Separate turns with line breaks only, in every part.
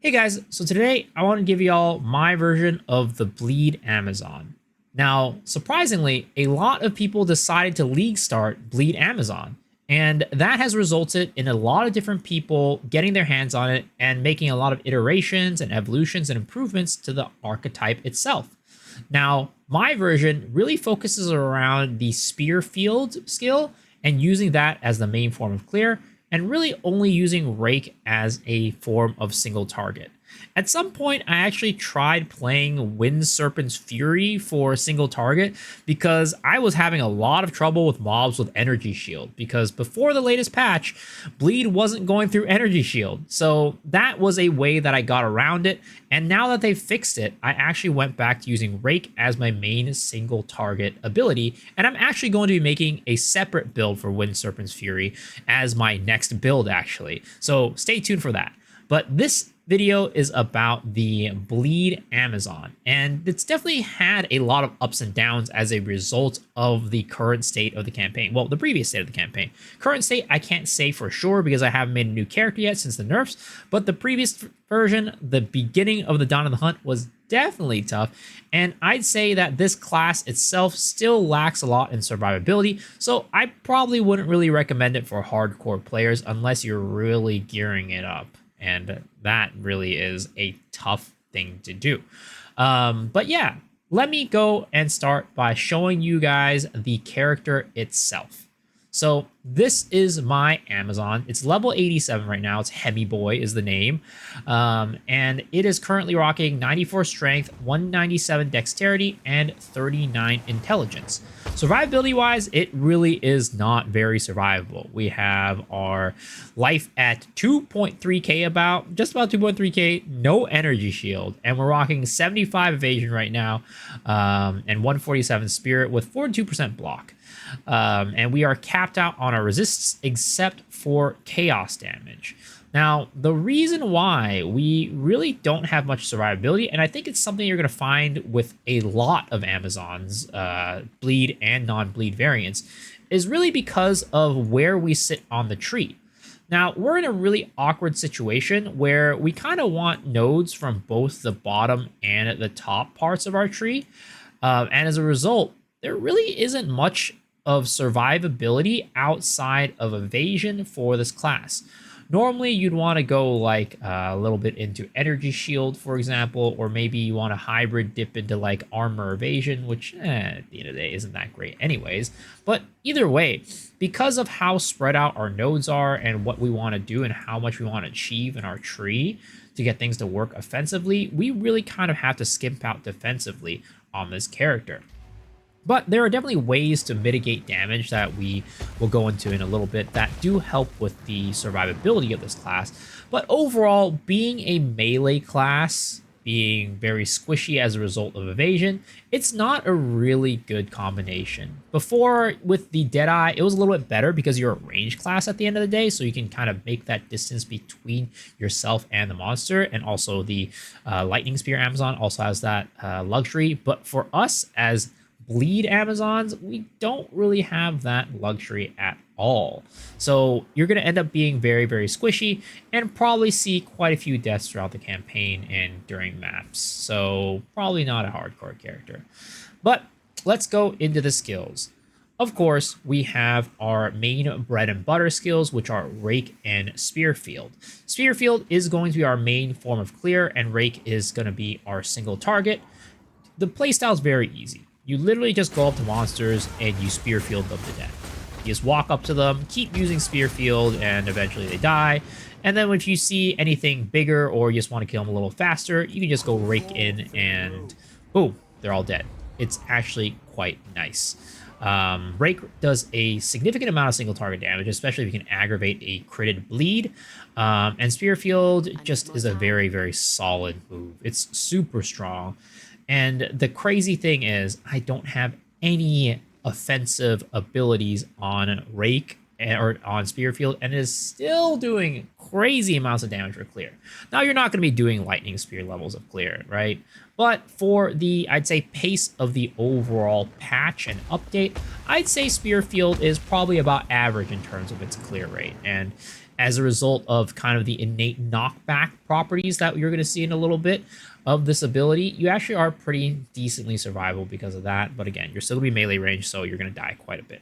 Hey guys, so today I want to give y'all my version of the Bleed Amazon. Now, surprisingly, a lot of people decided to league start Bleed Amazon, and that has resulted in a lot of different people getting their hands on it and making a lot of iterations and evolutions and improvements to the archetype itself. Now, my version really focuses around the Spearfield skill and using that as the main form of clear, and really only using Rake as a form of single target. At some point, I actually tried playing Wind Serpent's Fury for single target because I was having a lot of trouble with mobs with Energy Shield, because before the latest patch, Bleed wasn't going through Energy Shield. So that was a way that I got around it, and now that they've fixed it, I actually went back to using Rake as my main single target ability, and I'm actually going to be making a separate build for Wind Serpent's Fury as my next build, actually. So stay tuned for that. But this video is about the Bleed Amazon, and it's definitely had a lot of ups and downs as a result of the current state of the campaign. Well, the previous state of the campaign. Current state, I can't say for sure because I haven't made a new character yet since the nerfs, but the previous version, the beginning of the Dawn of the Hunt, was definitely tough, and I'd say that this class itself still lacks a lot in survivability, so I probably wouldn't really recommend it for hardcore players unless you're really gearing it up. And that really is a tough thing to do. But yeah, let me go and start by showing you guys the character itself. So this is my Amazon. It's level 87 right now. It's Hemi Boy is the name. And it is currently rocking 94 strength, 197 dexterity, and 39 intelligence. Survivability wise, it really is not very survivable. We have our life at 2.3k, just about 2.3k, no energy shield, and we're rocking 75 evasion right now, and 147 spirit with 42% block. And we are capped out on our resists except for chaos damage. Now, the reason why we really don't have much survivability, and I think it's something you're going to find with a lot of Amazons, bleed and non-bleed variants, is really because of where we sit on the tree. Now, we're in a really awkward situation where we kind of want nodes from both the bottom and the top parts of our tree. And as a result, there really isn't much of survivability outside of evasion for this class. Normally, you'd want to go like a little bit into energy shield, for example, or maybe you want a hybrid dip into like armor evasion, which at the end of the day isn't that great anyways. But either way, because of how spread out our nodes are and what we want to do and how much we want to achieve in our tree to get things to work offensively, we really kind of have to skimp out defensively on this character. But there are definitely ways to mitigate damage that we will go into in a little bit that do help with the survivability of this class. But overall, being a melee class, being very squishy as a result of evasion, it's not a really good combination. Before, with the Deadeye, it was a little bit better because you're a range class at the end of the day, so you can kind of make that distance between yourself and the monster, and also the Lightning Spear Amazon also has that luxury. But for us as Bleed Amazons, we don't really have that luxury at all. So you're going to end up being very, very squishy and probably see quite a few deaths throughout the campaign and during maps. So probably not a hardcore character. But let's go into the skills. Of course, we have our main bread and butter skills, which are Rake and Spearfield. Spearfield is going to be our main form of clear, and Rake is going to be our single target. The playstyle is very easy. You literally just go up to monsters and you Spearfield them to death. You just walk up to them, keep using Spearfield, and eventually they die. And then if you see anything bigger or you just want to kill them a little faster, you can just go Rake in and boom, they're all dead. It's actually quite nice. Rake does a significant amount of single target damage, especially if you can aggravate a critted bleed. And Spearfield just is a very, very solid move. It's super strong. And the crazy thing is, I don't have any offensive abilities on Rake or on Spearfield, and it is still doing crazy amounts of damage for clear. Now, you're not going to be doing Lightning Spear levels of clear, right? But for the, I'd say, pace of the overall patch and update, I'd say Spearfield is probably about average in terms of its clear rate. And as a result of kind of the innate knockback properties that you're going to see in a little bit of this ability, you actually are pretty decently survivable because of that. But again, you're still going to be melee range, so you're going to die quite a bit.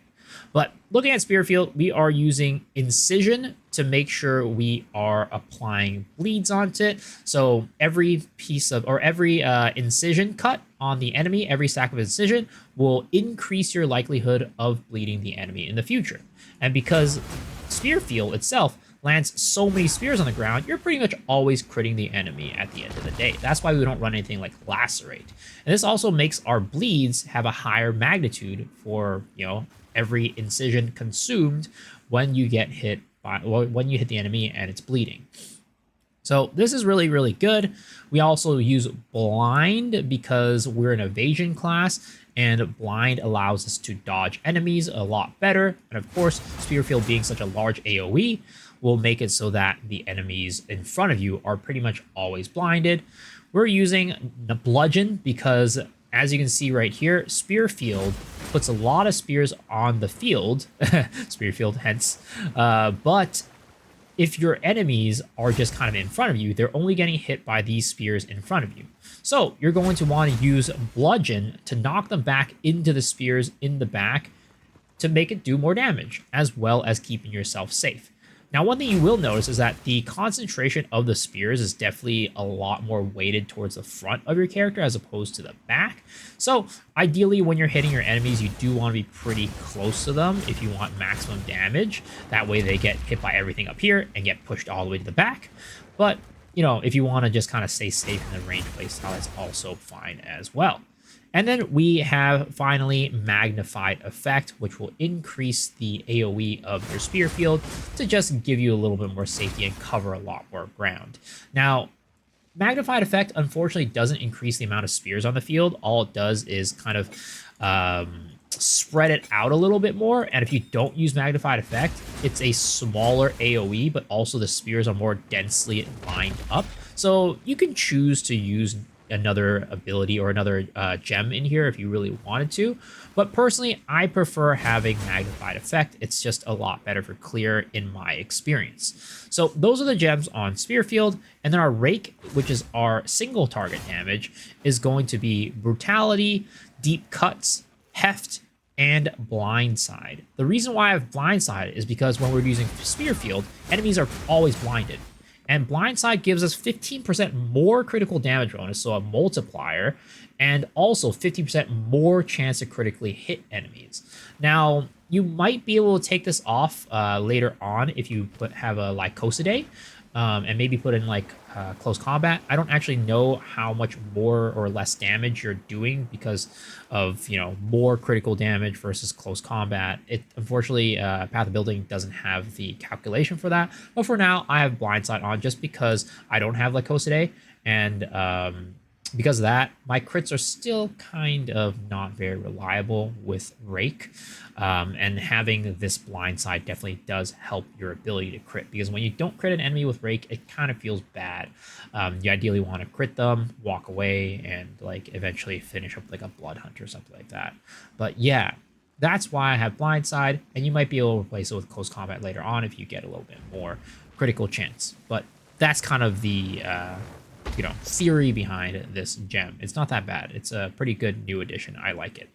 But looking at Spearfield, we are using Incision to make sure we are applying bleeds onto it. So every piece of, or every incision cut on the enemy, every stack of incision will increase your likelihood of bleeding the enemy in the future. And because Spearfield itself lands so many spears on the ground, you're pretty much always critting the enemy at the end of the day. That's why we don't run anything like Lacerate. And this also makes our bleeds have a higher magnitude for, you know, every incision consumed when you get hit by, when you hit the enemy and it's bleeding. So this is really, really good. We also use Blind because we're an evasion class, and Blind allows us to dodge enemies a lot better. And of course, Spearfield being such a large AoE will make it so that the enemies in front of you are pretty much always blinded. We're using the Bludgeon because, as you can see right here, Spearfield puts a lot of spears on the field, Spearfield hence, but if your enemies are just kind of in front of you, they're only getting hit by these spears in front of you. So you're going to want to use Bludgeon to knock them back into the spears in the back to make it do more damage, as well as keeping yourself safe. Now, one thing you will notice is that the concentration of the spears is definitely a lot more weighted towards the front of your character as opposed to the back. So ideally, when you're hitting your enemies, you do want to be pretty close to them if you want maximum damage. That way they get hit by everything up here and get pushed all the way to the back. But, you know, if you want to just kind of stay safe in the range playstyle, that's also fine as well. And then we have finally Magnified Effect, which will increase the AoE of your Spearfield to just give you a little bit more safety and cover a lot more ground. Now, Magnified Effect unfortunately doesn't increase the amount of spears on the field. All it does is kind of spread it out a little bit more. And if you don't use Magnified Effect, it's a smaller AoE, but also the spears are more densely lined up. So you can choose to use another ability or another gem in here if you really wanted to, but personally I prefer having Magnified Effect. It's just a lot better for clear in my experience. So those are the gems on Spearfield, and then our Rake, which is our single target damage, is going to be Brutality, Deep Cuts, Heft, and Blindside. The reason why I have Blindside is because when we're using Spearfield, enemies are always blinded. And Blindside gives us 15% more critical damage bonus, so a multiplier, and also 50% more chance to critically hit enemies. Now, you might be able to take this off later on if you have a Lycosidé, and maybe put in like close combat. I don't actually know how much more or less damage you're doing because of, you know, more critical damage versus close combat. It unfortunately, Path of Building doesn't have the calculation for that. But for now, I have Blindside on just because I don't have Lycosidé, and because of that, my crits are still kind of not very reliable with Rake. And having this Blindside definitely does help your ability to crit, because when you don't crit an enemy with Rake, it kind of feels bad. You ideally want to crit them, walk away, and like eventually finish up like a Blood Hunt or something like that. But yeah, that's why I have Blindside, and you might be able to replace it with close combat later on if you get a little bit more critical chance. But that's kind of the you know, theory behind this gem. It's not that bad. It's a pretty good new addition. I like it.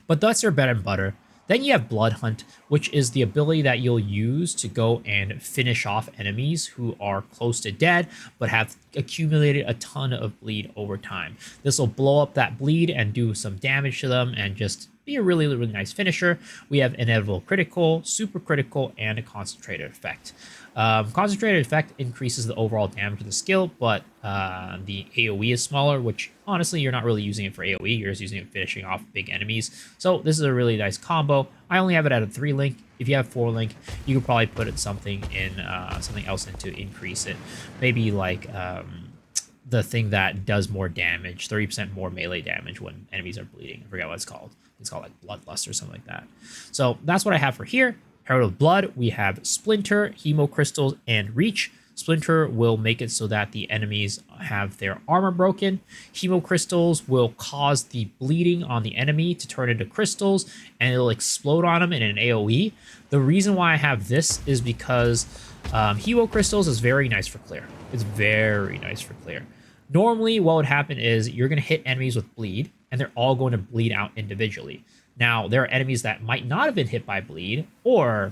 But that's your bread and butter. Then you have Blood Hunt, which is the ability that you'll use to go and finish off enemies who are close to dead, but have accumulated a ton of bleed over time. This will blow up that bleed and do some damage to them and just be a really, really nice finisher. We have Inevitable Critical, Super Critical, and a Concentrated Effect. Concentrated Effect increases the overall damage of the skill, but the AoE is smaller, which honestly, you're not really using it for AoE, you're just using it for finishing off big enemies. So this is a really nice combo. I only have it at a 3-link. If you have 4-link, you could probably put something else in to increase it. Maybe like the thing that does more damage, 30% more melee damage when enemies are bleeding. I forget what it's called. It's called like Bloodlust or something like that. So that's what I have for here. Herald of Blood, we have Splinter, Hemo Crystals, and Reach. Splinter will make it so that the enemies have their armor broken. Hemo crystals will cause the bleeding on the enemy to turn into crystals, and it'll explode on them in an AoE. The reason why I have this is because Hemo crystals is very nice for clear. It's very nice for clear. Normally, what would happen is you're going to hit enemies with bleed, and they're all going to bleed out individually. Now, there are enemies that might not have been hit by bleed, or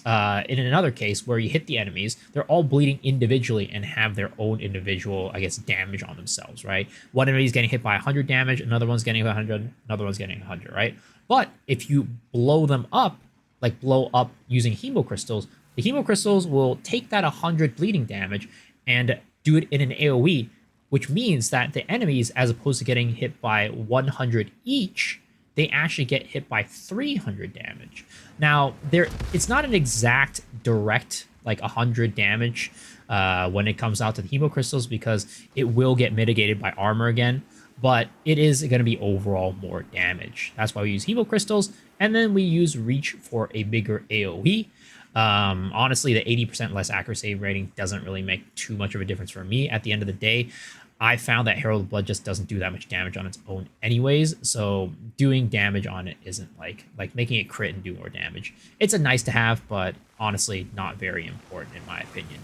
in another case where you hit the enemies, they're all bleeding individually and have their own individual, I guess, damage on themselves, right? One enemy is getting hit by 100 damage, another one's getting 100, another one's getting 100, right? But if you blow them up, like blow up using hemo crystals, the hemo crystals will take that 100 bleeding damage and do it in an AoE, which means that the enemies, as opposed to getting hit by 100 each, they actually get hit by 300 damage. Now, it's not an exact direct, like 100 damage when it comes out to the hemo crystals, because it will get mitigated by armor again, but it is going to be overall more damage. That's why we use hemo crystals, and then we use reach for a bigger AoE. Honestly, the 80% less accuracy rating doesn't really make too much of a difference for me. At the end of the day, I found that Herald of Blood just doesn't do that much damage on its own anyways, so doing damage on it isn't like making it crit and do more damage. It's a nice to have, but honestly not very important in my opinion.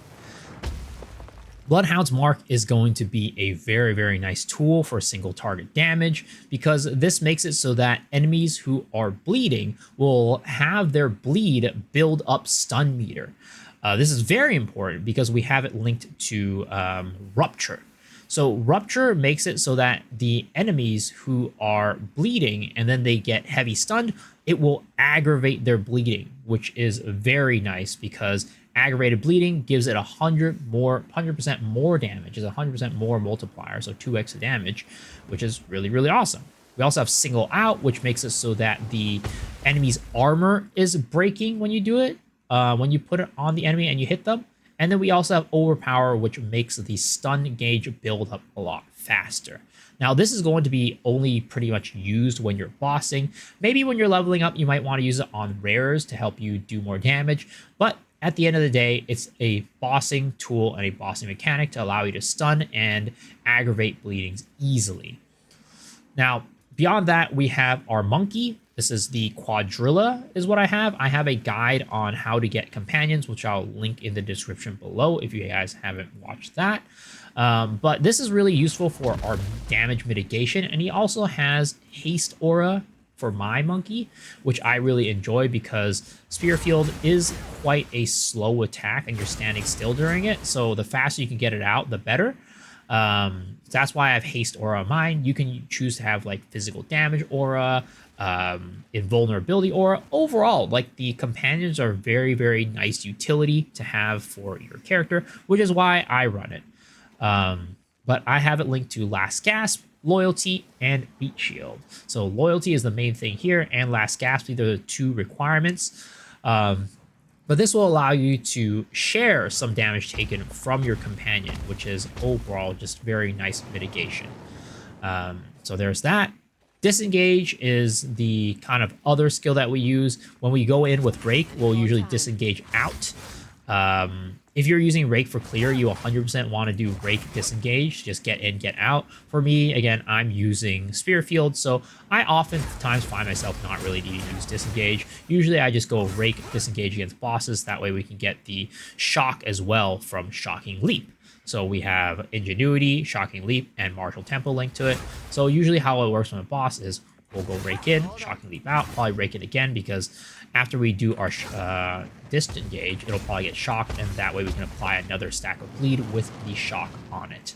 Bloodhound's Mark is going to be a very, very nice tool for single target damage, because this makes it so that enemies who are bleeding will have their bleed build up stun meter. This is very important because we have it linked to Rupture. So Rupture makes it so that the enemies who are bleeding and then they get heavy stunned, it will aggravate their bleeding, which is very nice because aggravated bleeding gives it 100% more damage, is 100% more multiplier, so 2x the damage, which is really, really awesome. We also have Single Out, which makes it so that the enemy's armor is breaking when you do it, when you put it on the enemy and you hit them. And then we also have Overpower, which makes the stun gauge build up a lot faster. Now, this is going to be only pretty much used when you're bossing. Maybe when you're leveling up, you might want to use it on rares to help you do more damage. But at the end of the day, it's a bossing tool and a bossing mechanic to allow you to stun and aggravate bleedings easily. Now, beyond that, we have our monkey. This is the Quadrilla is what I have. I have a guide on how to get companions, which I'll link in the description below if you guys haven't watched that. But this is really useful for our damage mitigation. And he also has Haste Aura for my monkey, which I really enjoy because Spearfield is quite a slow attack and you're standing still during it. So the faster you can get it out, the better. That's why I have Haste Aura on mine. You can choose to have like physical damage aura, invulnerability aura. Overall, like the companions are very, very nice utility to have for your character, which is why I run it. But I have it linked to Last Gasp, Loyalty, and Beat Shield. So Loyalty is the main thing here, and Last Gasp, these are the two requirements. But this will allow you to share some damage taken from your companion, which is overall just very nice mitigation. So there's that. Disengage is the kind of other skill that we use. When we go in with Rake, we'll usually disengage out. If you're using Rake for clear, you 100% want to do Rake disengage, just get in, get out. For me, again, I'm using Spearfield, so I oftentimes find myself not really needing to use disengage. Usually I just go Rake disengage against bosses, that way we can get the shock as well from Shocking Leap. So we have Ingenuity, Shocking Leap, and Martial Tempo linked to it. So usually how it works on a boss is we'll go Rake in, Shocking Leap out, probably Rake it again, because after we do our disengage, it'll probably get shocked, and that way we can apply another stack of bleed with the shock on it.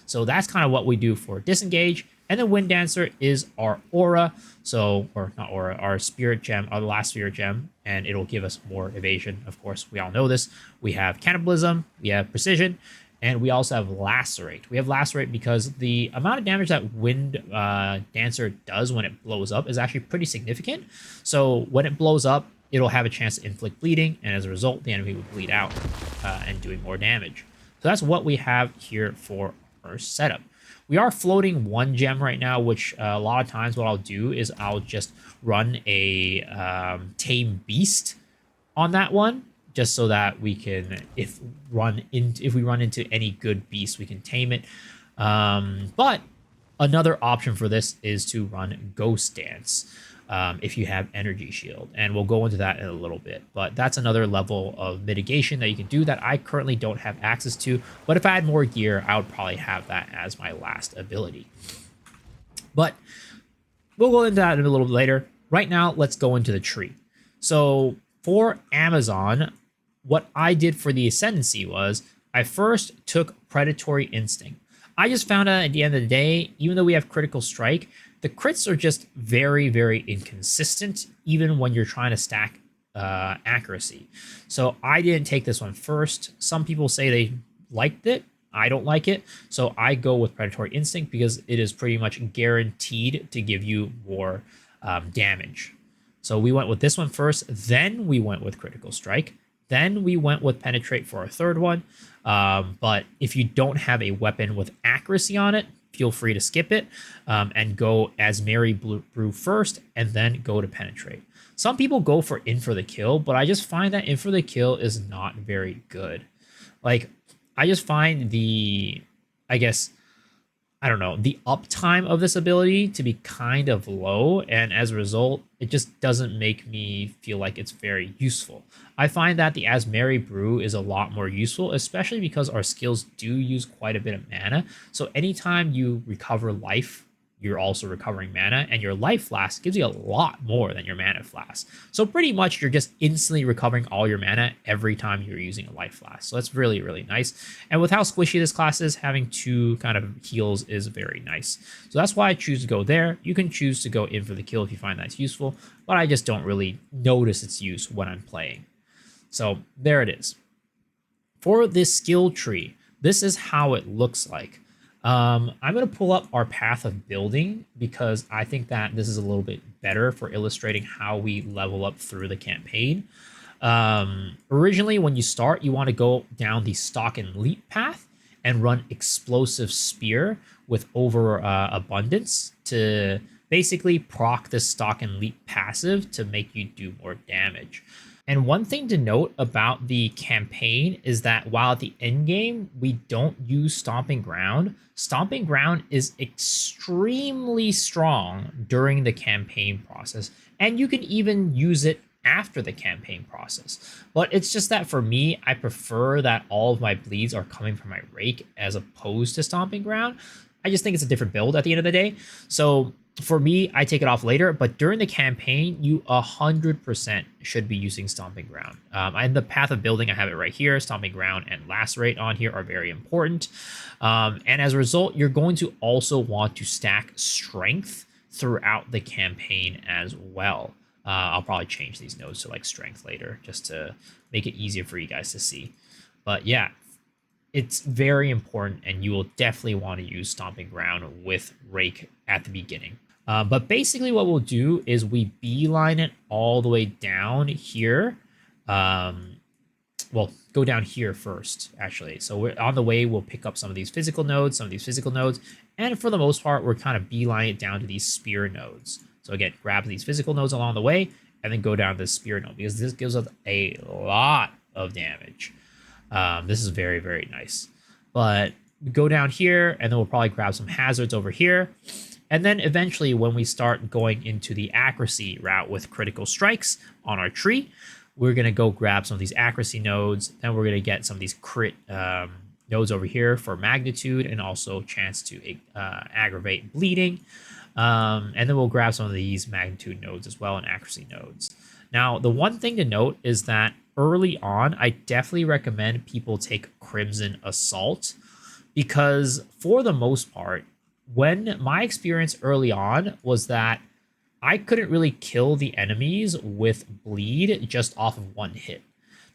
So that's kind of what we do for disengage. And then Wind Dancer is our aura, or not aura, our spirit gem, our last spirit gem, and it'll give us more evasion. Of course, we all know this. We have Cannibalism, we have Precision, and we also have Lacerate. We have Lacerate because the amount of damage that Wind Dancer does when it blows up is actually pretty significant. So when it blows up, it'll have a chance to inflict bleeding, and as a result, the enemy will bleed out and doing more damage. So that's what we have here for our setup. We are floating one gem right now, which a lot of times what I'll do is I'll just run a Tame Beast on that one, just so that we can, if we run into any good beast, we can tame it. But another option for this is to run Ghost Dance if you have Energy Shield, and we'll go into that in a little bit. But that's another level of mitigation that you can do that I currently don't have access to. But if I had more gear, I would probably have that as my last ability. But we'll go into that in a little bit later. Right now, let's go into the tree. So for Amazon, what I did for the Ascendancy was I first took Predatory Instinct. I just found out at the end of the day, even though we have Critical Strike, the crits are just very, very inconsistent, even when you're trying to stack accuracy. So I didn't take this one first. Some people say they liked it. I don't like it. So I go with Predatory Instinct because it is pretty much guaranteed to give you more damage. So we went with this one first, then we went with Critical Strike, then we went with Penetrate for our third one. But if you don't have a weapon with accuracy on it, feel free to skip it and go as Mary Brew first and then go to Penetrate. Some people go for In for the Kill, but I just find that In for the Kill is not very good. Like, I just find the, I guess, I don't know, the uptime of this ability to be kind of low, and as a result, it just doesn't make me feel like it's very useful. I find that the As Mary Brew is a lot more useful, especially because our skills do use quite a bit of mana. So anytime you recover life, you're also recovering mana, and your life flask gives you a lot more than your mana flask. So pretty much you're just instantly recovering all your mana every time you're using a life flask. So that's really, really nice. And with how squishy this class is, having two kind of heals is very nice. So that's why I choose to go there. You can choose to go In for the Kill if you find that's useful, but I just don't really notice its use when I'm playing. So there it is. For this skill tree, this is how it looks like. I'm going to pull up our path of building because I think that this is a little bit better for illustrating how we level up through the campaign. Originally, when you start, you want to go down the Stalk and Leap path and run Explosive Spear with Overabundance to basically proc the Stalk and Leap passive to make you do more damage. And one thing to note about the campaign is that while at the end game, we don't use Stomping Ground is extremely strong during the campaign process. And you can even use it after the campaign process. But it's just that for me, I prefer that all of my bleeds are coming from my Rake as opposed to Stomping Ground. I just think it's a different build at the end of the day. So for me, I take it off later, but during the campaign, you 100% should be using Stomping Ground. In the path of building, I have it right here. Stomping Ground and Lacerate on here are very important. And as a result, you're going to also want to stack Strength throughout the campaign as well. I'll probably change these nodes to like Strength later just to make it easier for you guys to see. But yeah, it's very important, and you will definitely want to use Stomping Ground with Rake at the beginning. But basically what we'll do is we beeline it all the way down here. Well, go down here first, actually. So we're on the way, we'll pick up some of these physical nodes, and for the most part, we're kind of beelining it down to these spear nodes. So again, grab these physical nodes along the way, and then go down to the spear node, because this gives us a lot of damage. This is very, very nice. But go down here, and then we'll probably grab some hazards over here. And then eventually, when we start going into the accuracy route with critical strikes on our tree, we're going to go grab some of these accuracy nodes. Then we're going to get some of these crit nodes over here for magnitude and also chance to aggravate bleeding. And then we'll grab some of these magnitude nodes as well and accuracy nodes. Now, the one thing to note is that early on, I definitely recommend people take Crimson Assault, because for the most part, when my experience early on was that I couldn't really kill the enemies with bleed just off of one hit.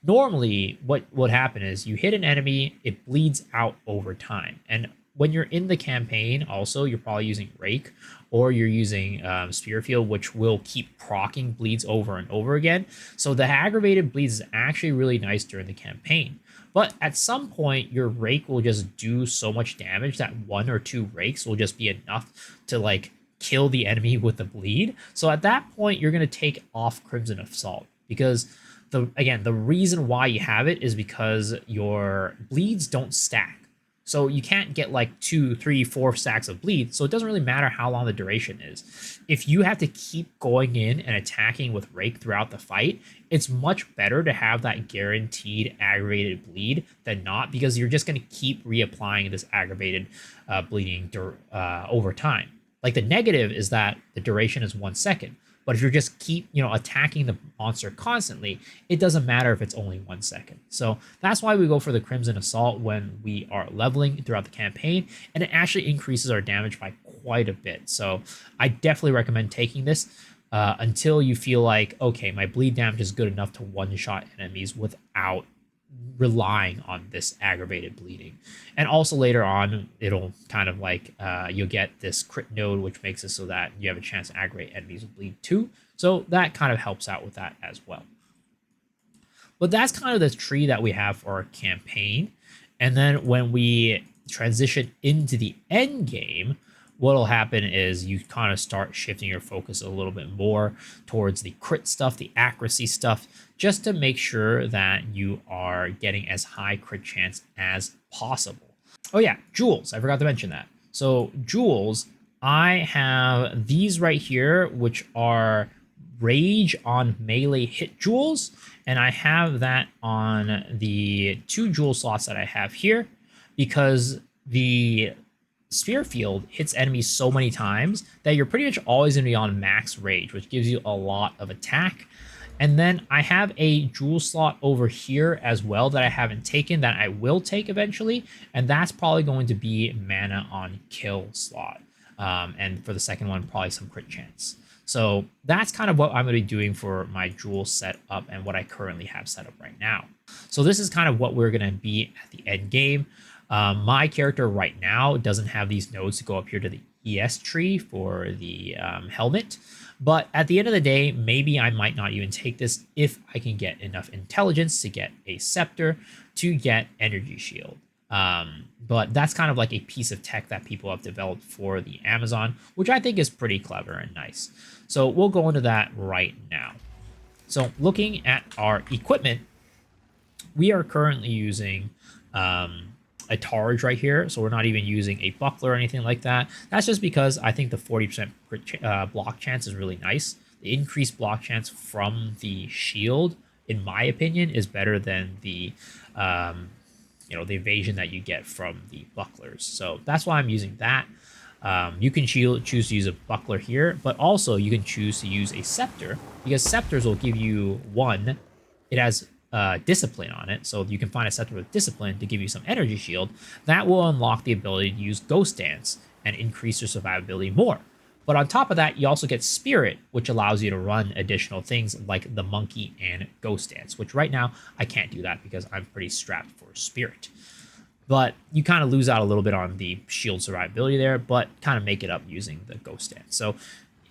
Normally, what would happen is you hit an enemy, it bleeds out over time. And when you're in the campaign, also, you're probably using Rake or you're using Spearfield, which will keep proccing bleeds over and over again. So the aggravated bleeds is actually really nice during the campaign. But at some point, your Rake will just do so much damage that 1 or 2 Rakes will just be enough to like kill the enemy with the bleed. So at that point, you're going to take off Crimson Assault, because the reason why you have it is because your bleeds don't stack. So you can't get like 2, 3, 4 stacks of bleed. So it doesn't really matter how long the duration is. If you have to keep going in and attacking with Rake throughout the fight, it's much better to have that guaranteed aggravated bleed than not, because you're just going to keep reapplying this aggravated bleeding over time. Like the negative is that the duration is 1 second. But if you're just keep, attacking the monster constantly, it doesn't matter if it's only 1 second. So that's why we go for the Crimson Assault when we are leveling throughout the campaign, and it actually increases our damage by quite a bit. So I definitely recommend taking this until you feel like, okay, my bleed damage is good enough to one-shot enemies without relying on this aggravated bleeding. And also later on, it'll kind of like you'll get this crit node, which makes it so that you have a chance to aggravate enemies with bleed too. So that kind of helps out with that as well. But that's kind of the tree that we have for our campaign. And then when we transition into the end game, what'll happen is you kind of start shifting your focus a little bit more towards the crit stuff, the accuracy stuff, just to make sure that you are getting as high crit chance as possible. Oh yeah, jewels. I forgot to mention that. So jewels, I have these right here, which are rage on melee hit jewels, and I have that on the 2 jewel slots that I have here, because the Spearfield hits enemies so many times that you're pretty much always going to be on max rage, which gives you a lot of attack. And then I have a jewel slot over here as well that I haven't taken, that I will take eventually, and that's probably going to be mana on kill slot. And for the second one, probably some crit chance. So that's kind of what I'm going to be doing for my jewel setup and what I currently have set up right now. So this is kind of what we're going to be at the end game. My character right now doesn't have these nodes to go up here to the ES tree for the helmet. But at the end of the day, maybe I might not even take this if I can get enough intelligence to get a scepter to get energy shield. But that's kind of like a piece of tech that people have developed for the Amazon, which I think is pretty clever and nice. So we'll go into that right now. So looking at our equipment, we are currently using a Targe right here, so we're not even using a buckler or anything like that. That's just because I think the 40% block chance is really nice. The increased block chance from the shield, in my opinion, is better than the the evasion that you get from the bucklers. So that's why I'm using that. You can choose to use a buckler here, but also you can choose to use a scepter, because scepters will give you it has discipline on it, so you can find a scepter with discipline to give you some energy shield. That will unlock the ability to use Ghost Dance and increase your survivability more. But on top of that, you also get Spirit, which allows you to run additional things like the Monkey and Ghost Dance, which right now I can't do that because I'm pretty strapped for Spirit. But you kind of lose out a little bit on the shield survivability there, but kind of make it up using the Ghost Dance. So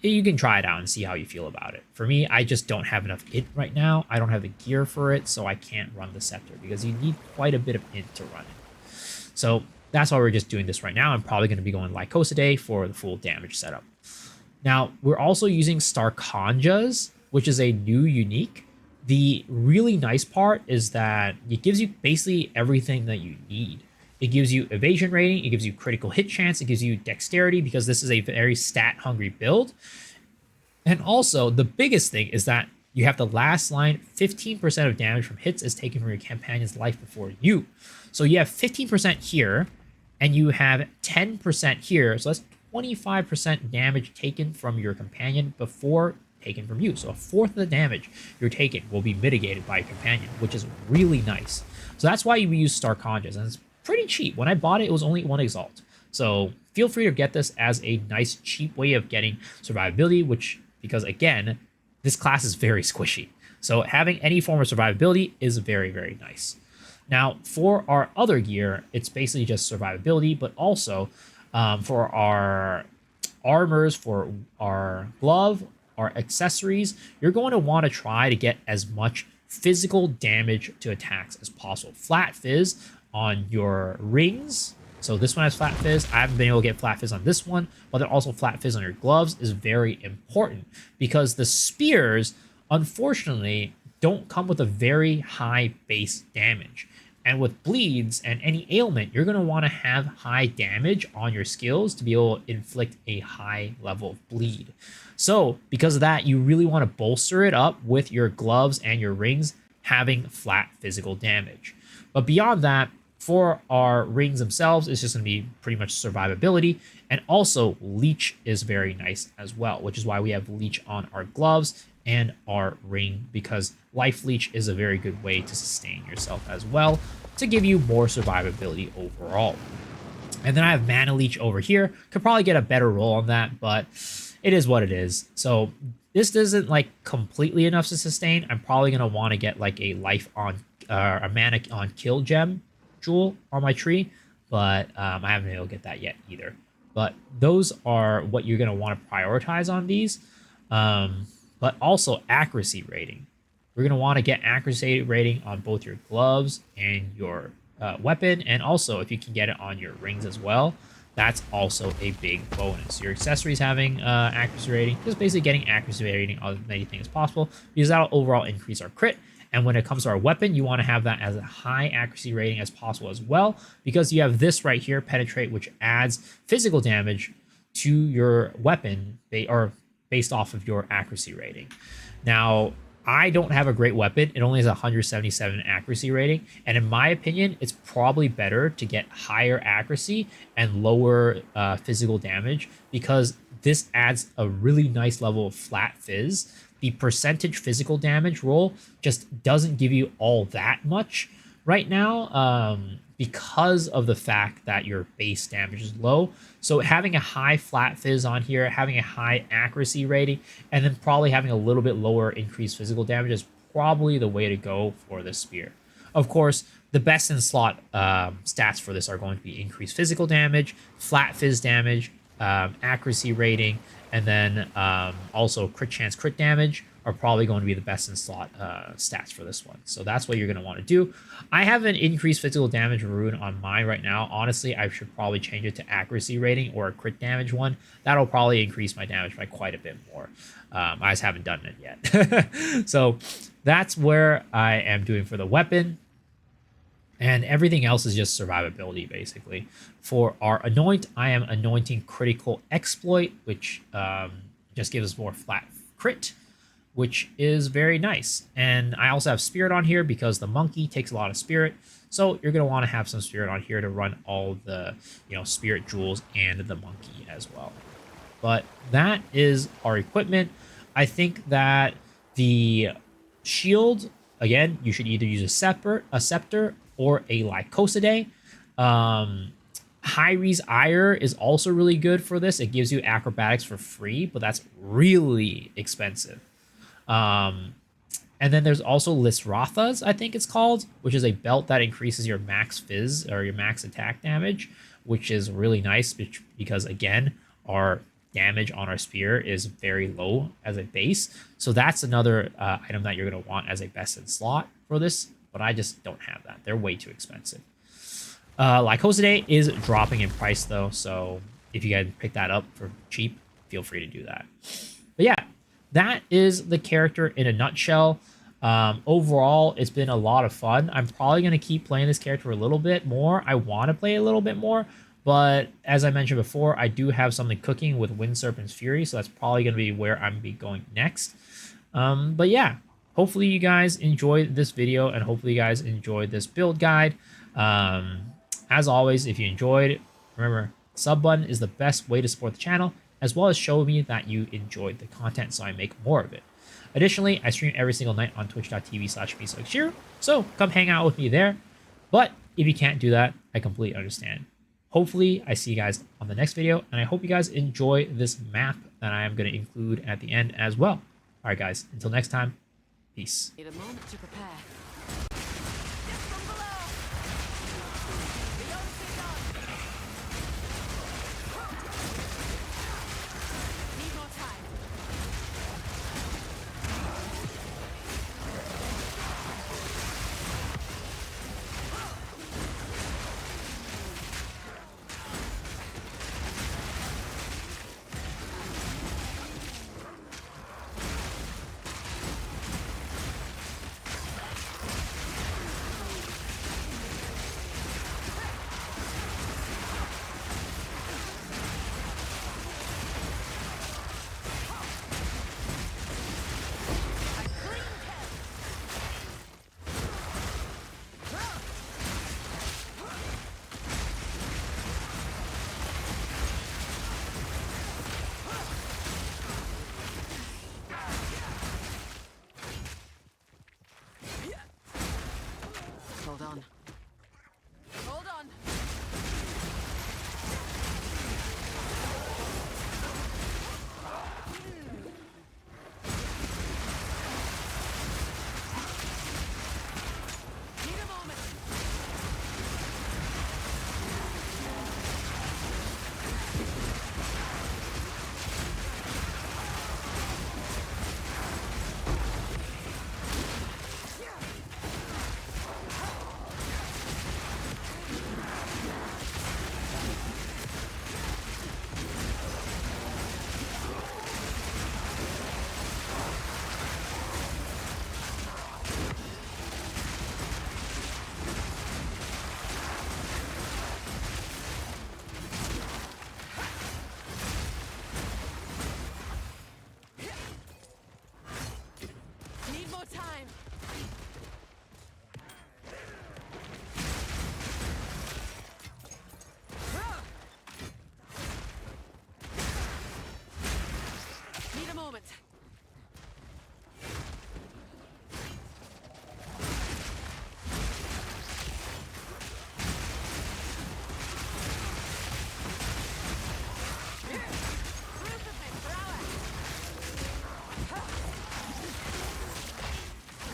you can try it out and see how you feel about it. For me, I just don't have enough int right now. I don't have the gear for it, so I can't run the scepter because you need quite a bit of int to run it. So that's why we're just doing this right now. I'm probably going to be going Lycosidae for the full damage setup. Now, we're also using Starkonjas, which is a new unique. The really nice part is that it gives you basically everything that you need. It gives you evasion rating, it gives you critical hit chance, it gives you dexterity, because this is a very stat-hungry build. And also, the biggest thing is that you have the last line, 15% of damage from hits is taken from your companion's life before you. So you have 15% here, and you have 10% here, so that's 25% damage taken from your companion before taken from you. So a fourth of the damage you're taking will be mitigated by your companion, which is really nice. So that's why we use Starkonjas, and it's pretty cheap. When I bought it, it was only 1 exalt. So feel free to get this as a nice, cheap way of getting survivability, because again, this class is very squishy. So having any form of survivability is very, very nice. Now, for our other gear, it's basically just survivability, but also for our armors, for our glove, our accessories, you're going to want to try to get as much physical damage to attacks as possible. Flat Fizz on your rings. So this one has Flat Fizz. I haven't been able to get Flat Fizz on this one, but then also Flat Fizz on your gloves is very important, because the spears, unfortunately, don't come with a very high base damage. And with bleeds and any ailment, you're going to want to have high damage on your skills to be able to inflict a high level of bleed. So because of that, you really want to bolster it up with your gloves and your rings having flat physical damage. But beyond that, for our rings themselves, it's just going to be pretty much survivability. And also, leech is very nice as well, which is why we have leech on our gloves and our ring, because life leech is a very good way to sustain yourself as well to give you more survivability overall. And then I have mana leech over here. Could probably get a better roll on that, but it is what it is. So this isn't like completely enough to sustain. I'm probably going to want to get like a life on a mana on kill gem jewel on my tree, but I haven't been able to get that yet either. But those are what you're going to want to prioritize on these. But also accuracy rating. We're going to want to get accuracy rating on both your gloves and your weapon, and also if you can get it on your rings as well, that's also a big bonus. Your accessories having accuracy rating, just basically getting accuracy rating on as many things as possible, because that'll overall increase our crit. And when it comes to our weapon, you want to have that as a high accuracy rating as possible as well, because you have this right here, penetrate, which adds physical damage to your weapon based off of your accuracy rating. Now, I don't have a great weapon. It only has 177 accuracy rating. And in my opinion, it's probably better to get higher accuracy and lower physical damage, because this adds a really nice level of flat fizz. The percentage physical damage roll just doesn't give you all that much right now because of the fact that your base damage is low. So having a high flat fizz on here, having a high accuracy rating, and then probably having a little bit lower increased physical damage is probably the way to go for this spear. Of course, the best in slot stats for this are going to be increased physical damage, flat fizz damage, accuracy rating, and then also crit chance, crit damage are probably going to be the best in slot stats for this one. So that's what you're going to want to do. I have an increased physical damage rune on mine right now. Honestly, I should probably change it to accuracy rating or a crit damage one. That'll probably increase my damage by quite a bit more. I just haven't done it yet. So that's where I am doing for the weapon. And everything else is just survivability, basically. For our anoint, I am anointing critical exploit, which just gives us more flat crit, which is very nice. And I also have spirit on here because the monkey takes a lot of spirit. So you're going to want to have some spirit on here to run all the, spirit jewels and the monkey as well. But that is our equipment. I think that the shield, again, you should either use a scepter or a Lycosidae. Hyries Ire is also really good for this. It gives you acrobatics for free, but that's really expensive. And then there's also Lisrathas, I think it's called, which is a belt that increases your max fizz or your max attack damage, which is really nice because, again, our damage on our spear is very low as a base. So that's another item that you're going to want as a best in slot for this, but I just don't have that. They're way too expensive. Lycosidae is dropping in price, though, so if you guys pick that up for cheap, feel free to do that. But yeah, that is the character in a nutshell. Overall, it's been a lot of fun. I'm probably going to keep playing this character a little bit more. I want to play a little bit more, but as I mentioned before, I do have something cooking with Wind Serpent's Fury, so that's probably going to be where I'm be going next. But yeah, hopefully you guys enjoyed this video, and hopefully you guys enjoyed this build guide. As always, if you enjoyed, remember, sub button is the best way to support the channel, as well as show me that you enjoyed the content so I make more of it. Additionally, I stream every single night on twitch.tv/MeSoXhero, so come hang out with me there. But if you can't do that, I completely understand. Hopefully, I see you guys on the next video, and I hope you guys enjoy this map that I am going to include at the end as well. All right, guys, until next time, peace.
Need a moment to prepare. moment.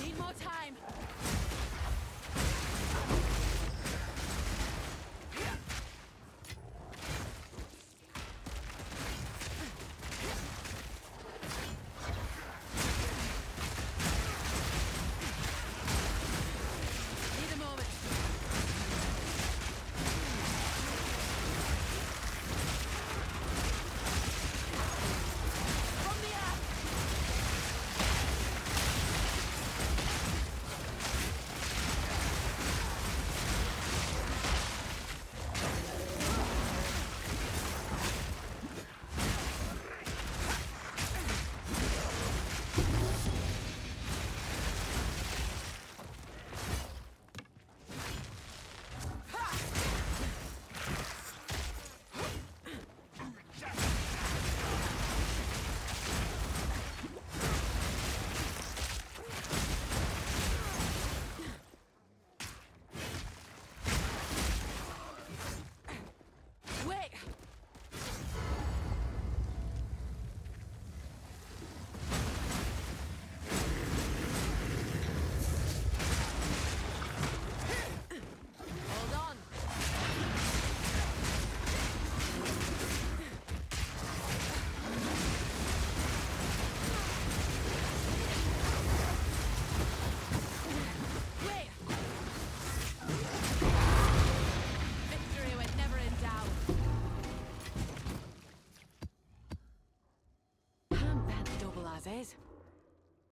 Need more time. Need a moment. From the app. Wait! Hold on. Wait! Victory went never in doubt. Can't bet double as is.